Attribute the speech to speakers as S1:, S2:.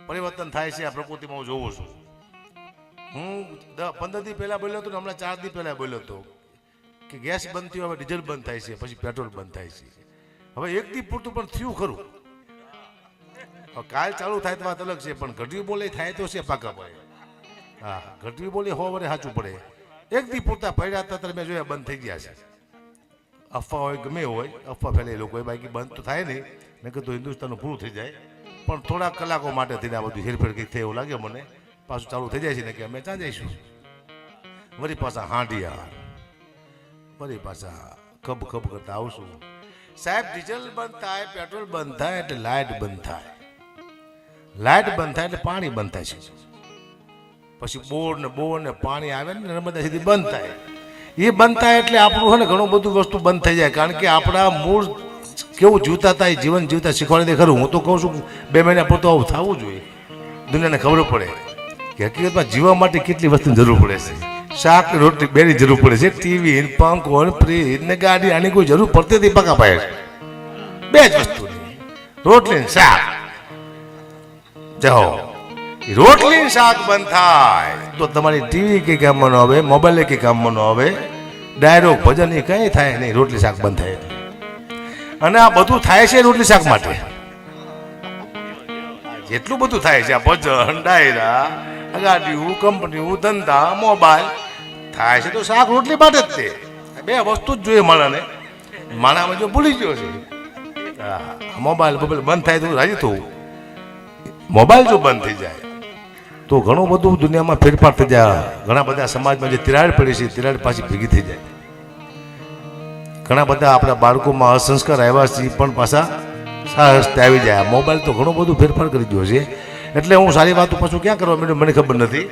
S1: પરિવર્તન થાય છે આ પ્રકૃતિમાં હું જોઉં છું. હું 15 દી પહેલા બોલ્યો હતો ને હમણાં 4 દી પહેલા બોલ્યો હતો કે ગેસ બંધ થયો, હવે ડીઝલ બંધ થાય છે, પછી પેટ્રોલ બંધ થાય છે. હવે એક દી પૂરતું પણ થયું ખરું. કાલ ચાલુ થાય તો વાત અલગ છે, પણ ઘટવી બોલે થાય તો છે પાકા પડે. હા, ઘટવી બોલે હો વરે સાચું પડે. એક દી પૂરતા પડ્યા હતા ત્યારે મેં જોયા બંધ થઈ ગયા છે. અફવા હોય ગમે હોય, અફવા ફેલે લોકો બાકી બંધ તો થાય નહીં, મેં કીધું હિન્દુસ્તાનનું પૂરું થઈ જાય. પણ થોડા કલાકો માટે થઈને આ બધું હેરફેર કંઈક થાય એવું લાગે મને. પાછું ચાલુ થઈ જાય છે ને કે અમે ત્યાં જઈશું. વળી પાછા હાંડિયા, વળી પાછા ખબ ખબ કરતા આવશું. સાહેબ, ડીઝલ બંધ થાય, પેટ્રોલ બંધ થાય એટલે લાઇટ બંધ થાય. લાઇટ બંધ થાય એટલે પાણી બંધ થાય છે. પછી બોર ને પાણી આવે ને નર્મદા સુધી બંધ થાય. એ બંધ થાય એટલે આપણું છે ને ઘણું બધું વસ્તુ બંધ થઈ જાય. કારણ કે આપણા મૂળ કેવું જીવતા હતા એ જીવન જીવતા શીખવાડી દે ખરું. હું તો કહું છું 2 મહિના પૂરતું આવું થવું જોઈએ, દુનિયાને ખબર પડે કે હકીકતમાં જીવવા માટે કેટલી વસ્તુની જરૂર પડે છે. શાક રોટલી બેની જરૂર પડે છે, ટીવી પંખો ફ્રીજ ને ગાડી, આની કોઈ જરૂર પડતી હતી પાકા પાયે. 2 જ વસ્તુની, રોટલી ને શાક. જાઓ, રોટલી ને શાક બંધ થાય તો તમારી ટીવી કઈ કામમાં ન આવે, મોબાઈલ કઈ કામમાં ન આવે, ડાયરો ભજન એ કઈ થાય નહીં, રોટલી શાક બંધ થાય. અને આ બધું થાય છે રોટલી શાક માટે. જેટલું બધું થાય છે આ ભજન, ડાયરા, ગાડીઓ, કંપનીઓ, ધંધા, મોબાઈલ થાય છે તો શાક રોટલી માટે જ તે. 2 વસ્તુ જ જોઈએ માણાને. માણામાં જો ભૂલી ગયો છે મોબાઈલ બંધ થાય તો રાજી થવું. મોબાઈલ જો બંધ થઈ જાય તો ઘણું બધું દુનિયામાં ફેરફાર થઈ જાય. ઘણા બધા સમાજમાં જે તિરાડ પડી છે તિરાડ પાછી ભેગી થઈ જાય. ઘણા બધા આપણા બાળકોમાં અસંસ્કાર આવ્યા છે પણ પાછા સારા રસ્તે આવી જાય. મોબાઈલ તો ઘણું બધું ફેરફાર કરી દો છે. એટલે હું સારી વાતો પાછું ક્યાં કરવા માંડ્યો મને ખબર નથી.